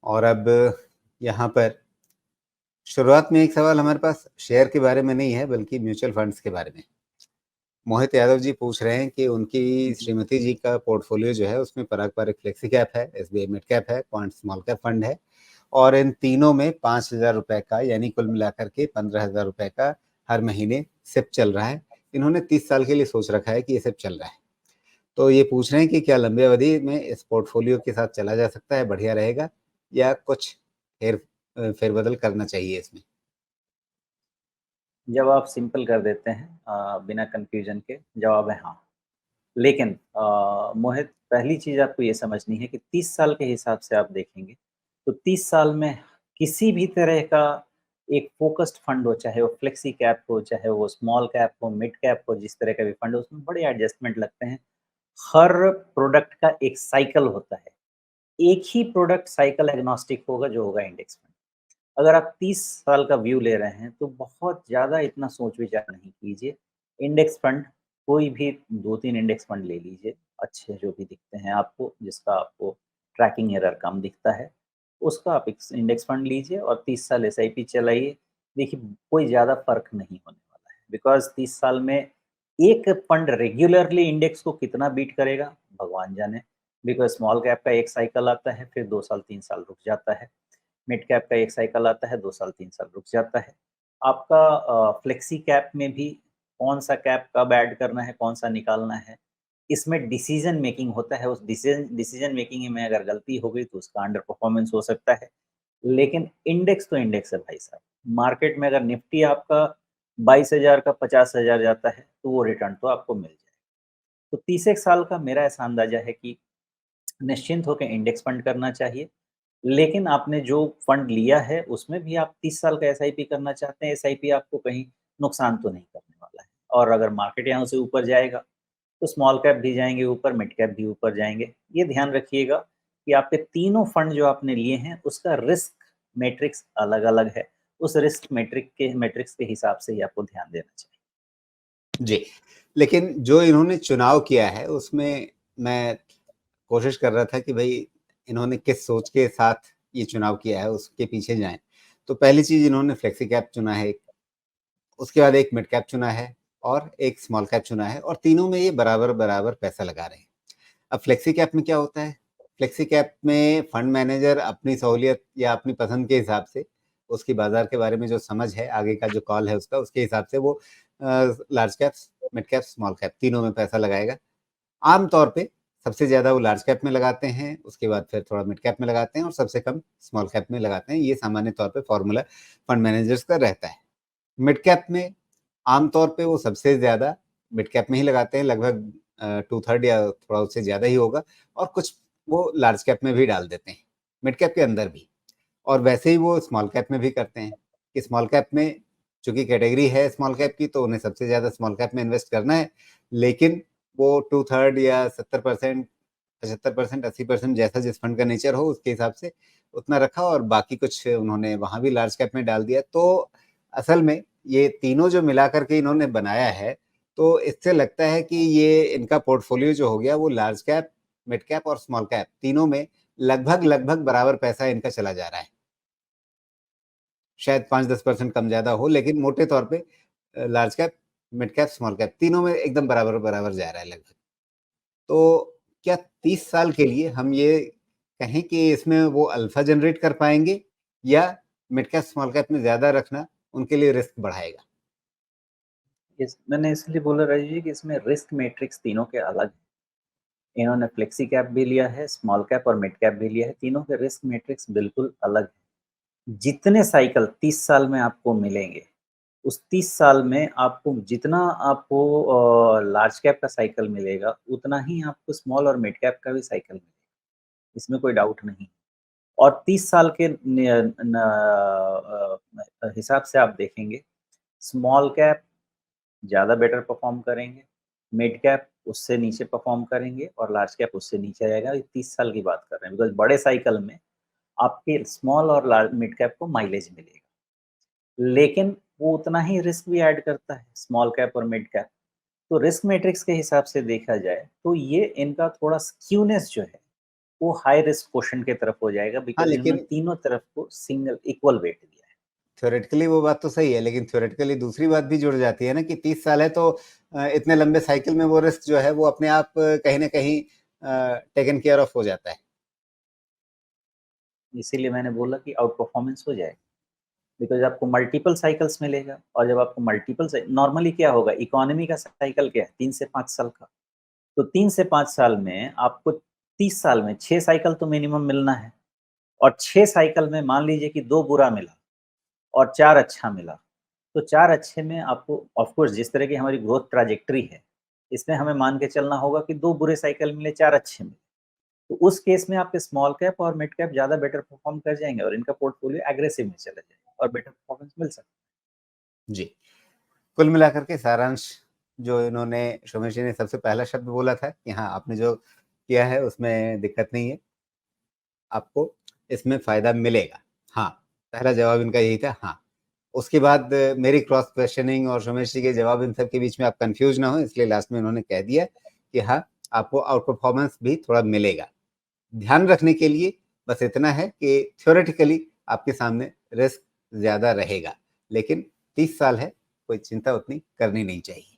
और अब यहाँ पर शुरुआत में एक सवाल हमारे पास शेयर के बारे में नहीं है, बल्कि म्यूचुअल फंड्स के बारे में। मोहित यादव जी पूछ रहे हैं कि उनकी श्रीमती जी का पोर्टफोलियो जो है उसमें पराग पारिक फ्लेक्सी कैप है, एसबीआई मिड कैप है, क्वांट स्मॉल कैप फंड है और इन तीनों में 5,000 रुपए का, यानी कुल मिलाकर के 15,000 रुपए का हर महीने सिप चल रहा है। इन्होंने 30 साल के लिए सोच रखा है कि ये सिप चल रहा है। तो ये पूछ रहे हैं कि क्या लंबी अवधि में इस पोर्टफोलियो के साथ चला जा सकता है, बढ़िया रहेगा या कुछ फेरबदल करना चाहिए इसमें? जवाब सिंपल कर देते हैं, बिना कंफ्यूजन के जवाब है हाँ। लेकिन मोहित, पहली चीज़ आपको ये समझनी है कि 30 साल के हिसाब से आप देखेंगे, तो 30 साल में किसी भी तरह का एक फ़ोकस्ड फंड हो, चाहे वो फ्लेक्सी कैप हो, चाहे वो स्मॉल कैप हो, मिड कैप हो, जिस तरह का भी फंड हो, उसमें बड़े एडजस्टमेंट लगते हैं। हर प्रोडक्ट का एक साइकिल होता है। एक ही प्रोडक्ट साइकिल एग्नोस्टिक होगा जो होगा इंडेक्स फंड। अगर आप 30 साल का व्यू ले रहे हैं, तो बहुत ज़्यादा इतना सोच-विचार नहीं कीजिए। इंडेक्स फंड कोई भी 2-3 इंडेक्स फंड ले लीजिए, अच्छे जो भी दिखते हैं आपको, जिसका आपको ट्रैकिंग एरर कम दिखता है, उसका आप एक इंडेक्स फंड लीजिए और 30 साल एसआईपी चलाइए। देखिए, कोई ज़्यादा फ़र्क नहीं होने वाला है, बिकॉज़ 30 साल में एक फंड रेगुलरली इंडेक्स को कितना बीट करेगा, भगवान जाने। बिकॉज़ स्मॉल कैप का एक साइकिल आता है, फिर 2 साल, 3 साल रुक जाता है। मिड कैप का एक साइकिल आता है, 2 साल 3 साल रुक जाता है। आपका फ्लेक्सी कैप में भी कौन-सा कैप कब ऐड करना है, कौन-सा निकालना है, इसमें डिसीज़न मेकिंग होता है। उस डिसीज़न मेकिंग में अगर गलती हो गई तो उसका अंडर परफॉर्मेंस हो सकता है। लेकिन इंडेक्स तो इंडेक्स है भाई साहब। मार्केट में अगर निफ्टी आपका 22,000 का 50,000 जाता है, तो वो रिटर्न तो आपको मिल जाएगा। तो 30 एक साल का मेरा ऐसा अंदाज़ा है कि निश्चिंत होके इंडेक्स फंड करना चाहिए। लेकिन आपने जो फंड लिया है, उसमें भी आप 30 साल का एसआईपी करना चाहते हैं, एसआईपी आपको कहीं नुकसान तो नहीं करने वाला है। और अगर मार्केट यहाँ से ऊपर जाएगा, तो स्मॉल कैप भी जाएँगे ऊपर, मिड कैप भी ऊपर जाएँगे। ये ध्यान रखिएगा कि आपके तीनों फंड जो आपने लिए हैं, उसका रिस्क मैट्रिक्स अलग-अलग है। उस रिस्क मैट्रिक्स के हिसाब से ही आपको ध्यान देना चाहिए। जी, लेकिन जो इन्होंने चुनाव किया है, उसमें मैं कोशिश कर रहा था कि भई इन्होंने किस सोच के साथ ये चुनाव किया है, उसके पीछे जाएँ। तो पहली चीज़, इन्होंने फ्लेक्सी कैप चुना है एक, उसके बाद एक मिड कैप चुना है और एक स्मॉल कैप चुना है और तीनों में ये बराबर-बराबर पैसा लगा रहे हैं। अब फ्लेक्सी कैप में क्या होता है? फ्लेक्सी कैप में फंड मैनेजर अपनी सहूलियत या अपनी पसंद के हिसाब से, उसकी बाज़ार के बारे में जो समझ है, आगे का जो कॉल है उसका, उसके हिसाब से वो large caps, mid caps, small cap तीनों में पैसा लगाएगा। आम तौर पे सबसे ज़्यादा वो लार्ज कैप में लगाते हैं, उसके बाद फिर थोड़ा मिड कैप में लगाते हैं और सबसे कम स्मॉल कैप में लगाते हैं। ये सामान्य तौर पे फ़ॉर्मूला फंड मैनेजर्स का रहता है। मिड कैप में आम तौर पे वो सबसे ज़्यादा मिड कैप में ही लगाते हैं, लगभग 2/3 या थोड़ा उससे ज़्यादा ही होगा और कुछ वो लार्ज कैप में भी डाल देते हैं, मिड कैप के अंदर भी। और वैसे ही वो स्मॉल कैप में भी करते हैं कि स्मॉल कैप में चूँकि कैटेगरी है स्मॉल कैप की, तो उन्हें सबसे ज़्यादा स्मॉल कैप में इन्वेस्ट करना है, लेकिन वो 2/3 या 70%, 75%, 80% जैसा जिस फंड का नेचर हो उसके हिसाब से उतना रखा और बाकी कुछ उन्होंने वहाँ भी लार्ज कैप में डाल दिया। तो असल में ये तीनों जो मिला कर के इन्होंने बनाया है, तो इससे लगता है कि ये इनका पोर्टफोलियो जो हो गया वो लार्ज कैप, मिड कैप और स्मॉल कैप तीनों में लगभग-लगभग बराबर पैसा इनका चला जा रहा है। शायद 5-10% कम ज़्यादा हो, लेकिन मोटे तौर पे large cap, mid cap, small cap तीनों में एकदम बराबर-बराबर जा रहा है लगभग। तो क्या 30 साल के लिए हम ये कहें कि इसमें वो अल्फा जनरेट कर पाएँगे या मिड कैप, स्मॉल कैप में ज़्यादा रखना उनके लिए रिस्क बढ़ाएगा? मैंने इसलिए बोला राजीव जी कि इसमें रिस्क मैट्रिक्स तीनों के अलग हैं। इन्होंने फ्लेक्सी कैप भी लिया है, स्मॉल कैप और मिड कैप भी लिया है, तीनों के रिस्क मैट्रिक्स बिल्कुल अलग हैं। जितने साइकिल 30 साल में आपको मिलेंगे, उस 30 साल में आपको जितना आपको लार्ज कैप का साइकिल मिलेगा, उतना ही आपको स्मॉल और मिड कैप का भी साइकिल मिलेगा, इसमें कोई डाउट नहीं। और 30 साल के हिसाब से आप देखेंगे, स्मॉल कैप ज़्यादा बेटर परफ़ॉर्म करेंगे, मिड कैप उससे नीचे परफ़ॉर्म करेंगे और लार्ज कैप उससे नीचे आएगा। ये 30 साल की बात कर रहे हैं, बिकॉज़ बड़े साइकिल में आपके स्मॉल और लार्ज मिड कैप को माइलेज मिलेगा। लेकिन वो उतना ही रिस्क भी ऐड करता है, स्मॉल कैप और मिड कैप। तो रिस्क मैट्रिक्स के हिसाब से देखा जाए, तो ये इनका थोड़ा स्क्यूनेस जो है, वो हाई रिस्क क्वेश्चन की तरफ हो जाएगा, हाँ, बिकॉज़ इन्होंने लेकिन तीनों तरफ को सिंगल इक्वल वेट दिया है। थ्योरेटिकली वो बात तो सही है, लेकिन थ्योरेटिकली दूसरी बात भी जुड़ जाती है ना कि 30 साल है तो इतने लंबे साइकिल में वो रिस्क जो है वो अपने आप कहीं न कहीं टेकन केयर ऑफ हो जाता है। इसीलिए मैंने बोला कि आउट परफॉर्मेंस हो जाएगा, बिकॉज़ आपको मल्टीपल साइकिल्स मिलेगा, और जब आपको मल्टीपल साइ नॉर्मली क्या होगा, इकोनॉमी का साइकिल क्या है, 3 से 5 साल का। तो 3 से 5 साल में आपको 30 साल में 6 साइकिल तो मिनिमम मिलना है, और 6 साइकिल में मान लीजिए कि 2 बुरा मिला और 4 अच्छा मिला। तो 4 अच्छे में आपको ऑफ कोर्स जिस तरह की हमारी ग्रोथ ट्रैजेक्टरी है, इसमें हमें मान के चलना होगा कि 2 बुरे साइकिल मिले, 4 अच्छे मिले। तो उस केस में आपके स्मॉल कैप और मिड कैप ज़्यादा बेटर परफ़ॉर्म कर जाएँगे, और इनका पोर्टफोलियो एग्रेसिव में चला जाएगा और बेटर परफ़ॉर्मेंस मिल सकता जी। कुल मिलाकर के सारांश जो इन्होंने सोमेश जी ने सबसे पहला शब्द बोला था कि हाँ, आपने जो किया है उसमें दिक्कत नहीं है, आपको इसमें फ़ायदा मिलेगा। हाँ, पहला जवाब इनका यही था हाँ। उसके बाद मेरी क्रॉस क्वेश्चनिंग और सोमेश जी के जवाब इन सब के बीच में आप कन्फ्यूज़ ना हों, इसलिए लास्ट में उन्होंने कह दिया कि हाँ, आपको आउट परफॉर्मेंस भी थोड़ा मिलेगा। ध्यान रखने के लिए बस इतना है कि थ्योरेटिकली आपके सामने रिस्क ज़्यादा रहेगा, लेकिन 30 साल है, कोई चिंता उतनी करनी नहीं चाहिए।